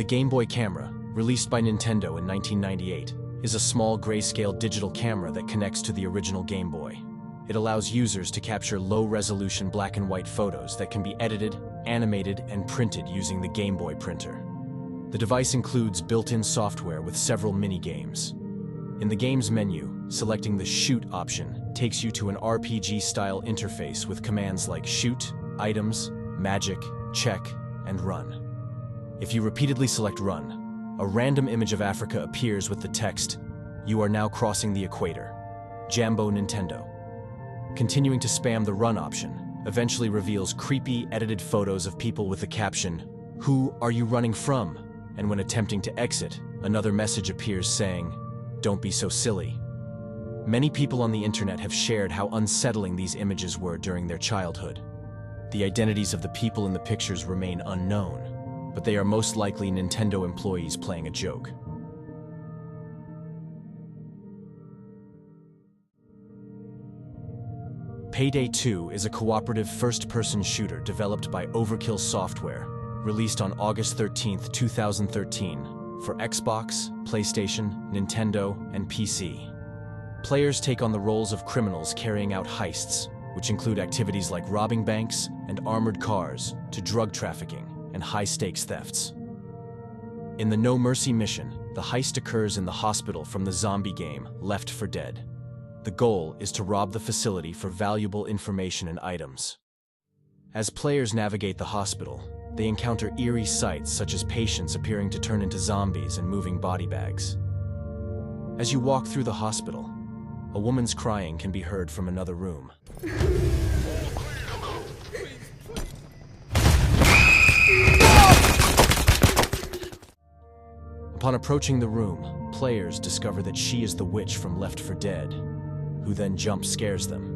Game Boy camera, released by Nintendo in 1998, is a small grayscale digital camera that connects to the original Game Boy. It allows users to capture low-resolution black and white photos that can be edited, animated, and printed using the Game Boy printer. The device includes built-in software with several mini-games. In the game's menu, selecting the Shoot option takes you to an RPG-style interface with commands like Shoot, Items, Magic, Check, and Run. If you repeatedly select Run, a random image of Africa appears with the text, "You are now crossing the equator. Jambo Nintendo." Continuing to spam the Run option eventually reveals creepy, edited photos of people with the caption, "Who are you running from?" And when attempting to exit, another message appears saying, "Don't be so silly." Many people on the internet have shared how unsettling these images were during their childhood. The identities of the people in the pictures remain unknown, but they are most likely Nintendo employees playing a joke. Payday 2 is a cooperative first-person shooter developed by Overkill Software, released on August 13, 2013, for Xbox, PlayStation, Nintendo, and PC. Players take on the roles of criminals carrying out heists, which include activities like robbing banks and armored cars, to drug trafficking and high-stakes thefts. In the No Mercy mission, the heist occurs in the hospital from the zombie game Left 4 Dead. The goal is to rob the facility for valuable information and items. As players navigate the hospital, they encounter eerie sights such as patients appearing to turn into zombies and moving body bags. As you walk through the hospital, a woman's crying can be heard from another room. Upon approaching the room, players discover that she is the witch from Left 4 Dead, who then jump scares them.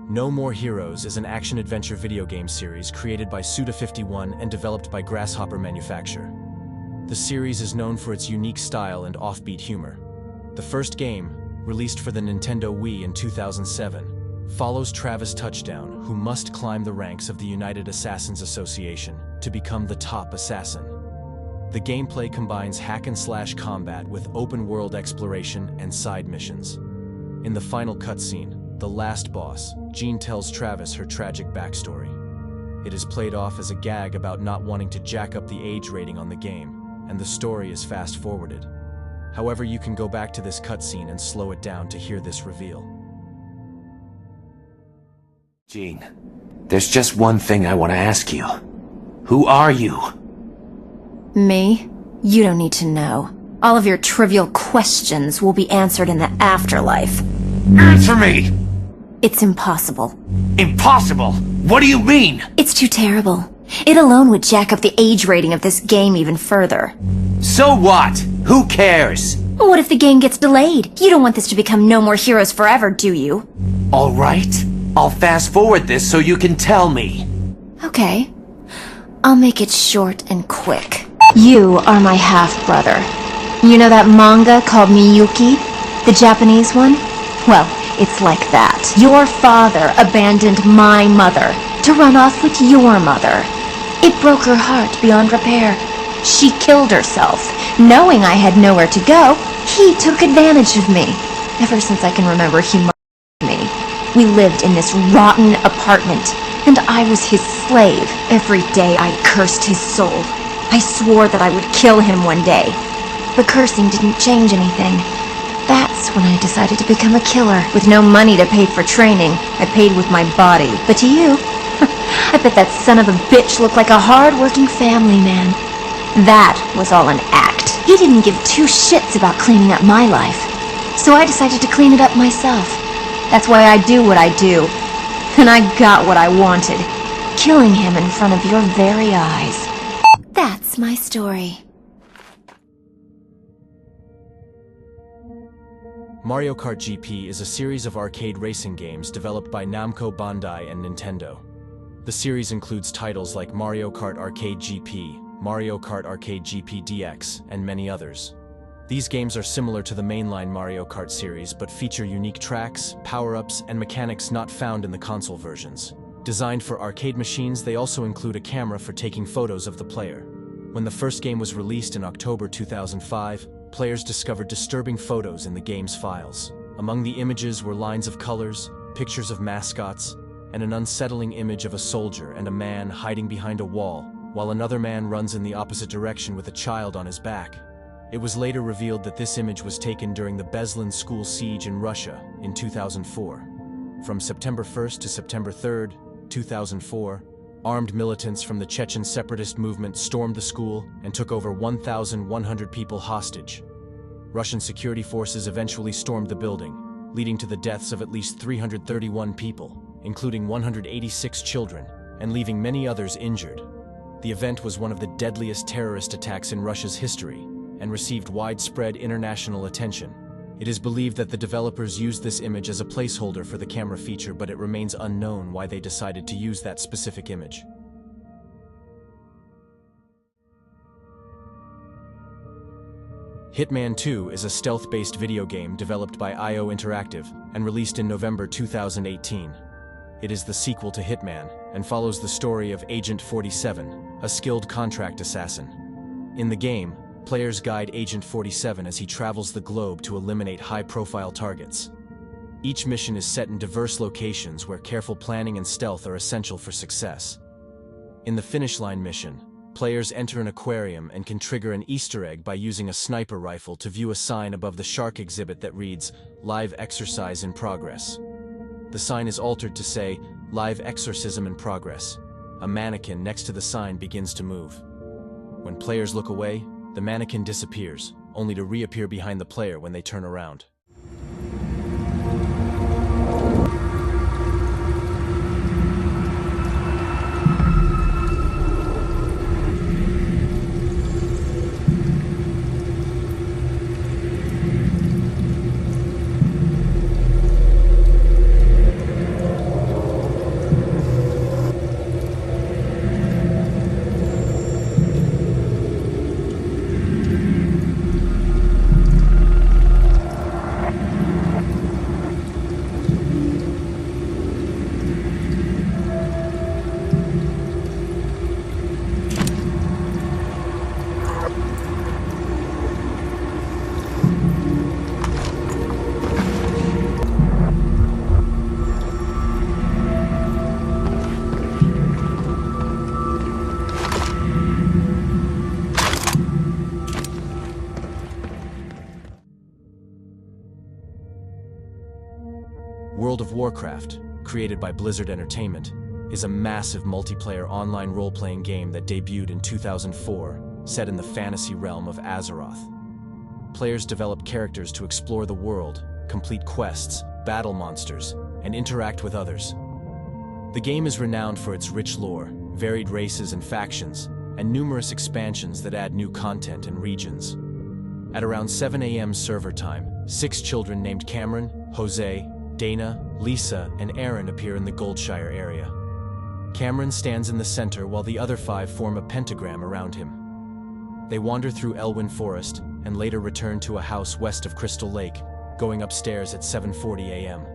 No More Heroes is an action-adventure video game series created by Suda51 and developed by Grasshopper Manufacture. The series is known for its unique style and offbeat humor. The first game, released for the Nintendo Wii in 2007, follows Travis Touchdown, who must climb the ranks of the United Assassins Association to become the top assassin. The gameplay combines hack-and-slash combat with open-world exploration and side missions. In the final cutscene, the last boss, Jean tells Travis her tragic backstory. It is played off as a gag about not wanting to jack up the age rating on the game, and the story is fast-forwarded. However, you can go back to this cutscene and slow it down to hear this reveal. Jean, there's just one thing I want to ask you. Who are you? Me? You don't need to know. All of your trivial questions will be answered in the afterlife. Answer me! It's impossible. Impossible? What do you mean? It's too terrible. It alone would jack up the age rating of this game even further. So what? Who cares? What if the game gets delayed? You don't want this to become No More Heroes forever, do you? All right. I'll fast forward this so you can tell me. Okay. I'll make it short and quick. You are my half-brother. You know that manga called Miyuki? The Japanese one? Well, it's like that. Your father abandoned my mother to run off with your mother. It broke her heart beyond repair. She killed herself. Knowing I had nowhere to go, he took advantage of me. Ever since I can remember, he murdered me. We lived in this rotten apartment, and I was his slave. Every day I cursed his soul. I swore that I would kill him one day. The cursing didn't change anything. That's when I decided to become a killer. With no money to pay for training, I paid with my body. But to you, I bet that son of a bitch looked like a hard-working family man. That was all an act. He didn't give two shits about cleaning up my life. So I decided to clean it up myself. That's why I do what I do. And I got what I wanted. Killing him in front of your very eyes. That's my story. Mario Kart GP is a series of arcade racing games developed by Namco Bandai and Nintendo. The series includes titles like Mario Kart Arcade GP, Mario Kart Arcade GP DX, and many others. These games are similar to the mainline Mario Kart series, but feature unique tracks, power-ups, and mechanics not found in the console versions. Designed for arcade machines, they also include a camera for taking photos of the player. When the first game was released in October 2005, players discovered disturbing photos in the game's files. Among the images were lines of colors, pictures of mascots, and an unsettling image of a soldier and a man hiding behind a wall, while another man runs in the opposite direction with a child on his back. It was later revealed that this image was taken during the Beslan school siege in Russia in 2004. From September 1st to September 3rd, 2004, armed militants from the Chechen separatist movement stormed the school and took over 1,100 people hostage. Russian security forces eventually stormed the building, leading to the deaths of at least 331 people, including 186 children, and leaving many others injured. The event was one of the deadliest terrorist attacks in Russia's history and received widespread international attention. It is believed that the developers used this image as a placeholder for the camera feature, but it remains unknown why they decided to use that specific image. Hitman 2 is a stealth-based video game developed by IO Interactive and released in November 2018. It is the sequel to Hitman and follows the story of Agent 47, a skilled contract assassin. In the game, players guide Agent 47 as he travels the globe to eliminate high-profile targets. Each mission is set in diverse locations where careful planning and stealth are essential for success. In the Finish Line mission, players enter an aquarium and can trigger an Easter egg by using a sniper rifle to view a sign above the shark exhibit that reads, "Live exercise in progress." The sign is altered to say, "Live exorcism in progress." A mannequin next to the sign begins to move. When players look away, the mannequin disappears, only to reappear behind the player when they turn around. World of Warcraft, created by Blizzard Entertainment, is a massive multiplayer online role-playing game that debuted in 2004, set in the fantasy realm of Azeroth. Players develop characters to explore the world, complete quests, battle monsters, and interact with others. The game is renowned for its rich lore, varied races and factions, and numerous expansions that add new content and regions. At around 7 a.m. server time, 6 children named Cameron, Jose, Dana, Lisa, and Aaron appear in the Goldshire area. Cameron stands in the center while the other 5 form a pentagram around him. They wander through Elwyn Forest and later return to a house west of Crystal Lake, going upstairs at 7:40 a.m.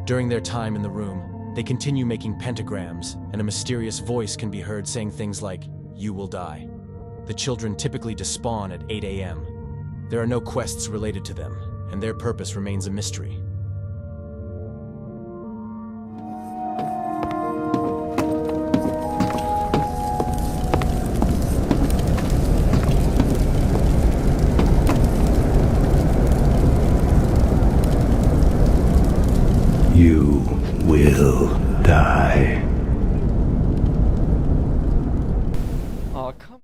During their time in the room, they continue making pentagrams, and a mysterious voice can be heard saying things like, "You will die." The children typically despawn at 8 a.m. There are no quests related to them, and their purpose remains a mystery. You will die. Oh, come.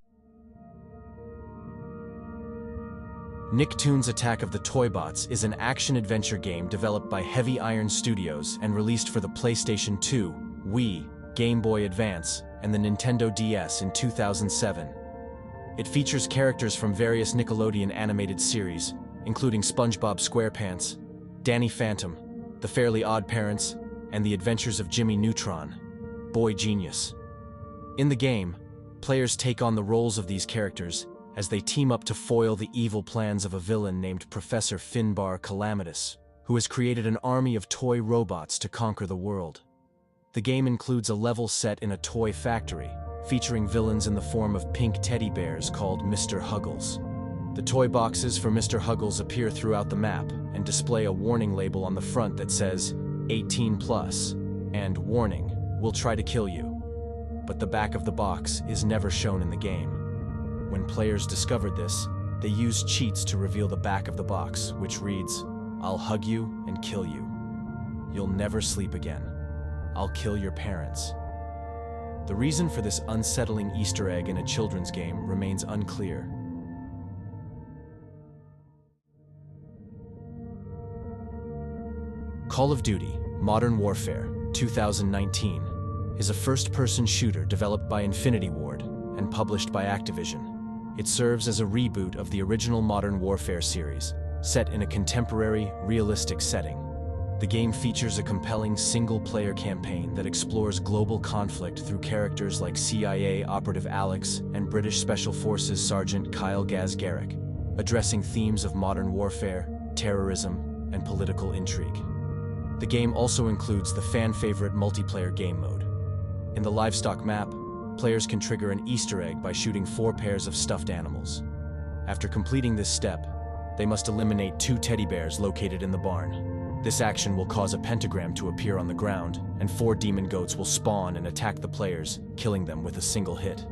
Nicktoons Attack of the Toybots is an action-adventure game developed by Heavy Iron Studios and released for the PlayStation 2, Wii, Game Boy Advance, and the Nintendo DS in 2007. It features characters from various Nickelodeon animated series, including SpongeBob SquarePants, Danny Phantom, The Fairly Odd Parents, and The Adventures of Jimmy Neutron, Boy Genius. In the game, players take on the roles of these characters as they team up to foil the evil plans of a villain named Professor Finbar Calamitous, who has created an army of toy robots to conquer the world. The game includes a level set in a toy factory, featuring villains in the form of pink teddy bears called Mr. Huggles. The toy boxes for Mr. Huggles appear throughout the map and display a warning label on the front that says 18+ and warning, we'll try to kill you. But the back of the box is never shown in the game. When players discovered this, they used cheats to reveal the back of the box, which reads, "I'll hug you and kill you. You'll never sleep again. I'll kill your parents." The reason for this unsettling Easter egg in a children's game remains unclear. Call of Duty: Modern Warfare 2019 is a first-person shooter developed by Infinity Ward and published by Activision. It serves as a reboot of the original Modern Warfare series, set in a contemporary, realistic setting. The game features a compelling single-player campaign that explores global conflict through characters like CIA operative Alex and British Special Forces Sergeant Kyle Gaz Garrick, addressing themes of modern warfare, terrorism, and political intrigue. The game also includes the fan-favorite multiplayer game mode. In the livestock map, players can trigger an Easter egg by shooting 4 pairs of stuffed animals. After completing this step, they must eliminate 2 teddy bears located in the barn. This action will cause a pentagram to appear on the ground, and 4 demon goats will spawn and attack the players, killing them with a single hit.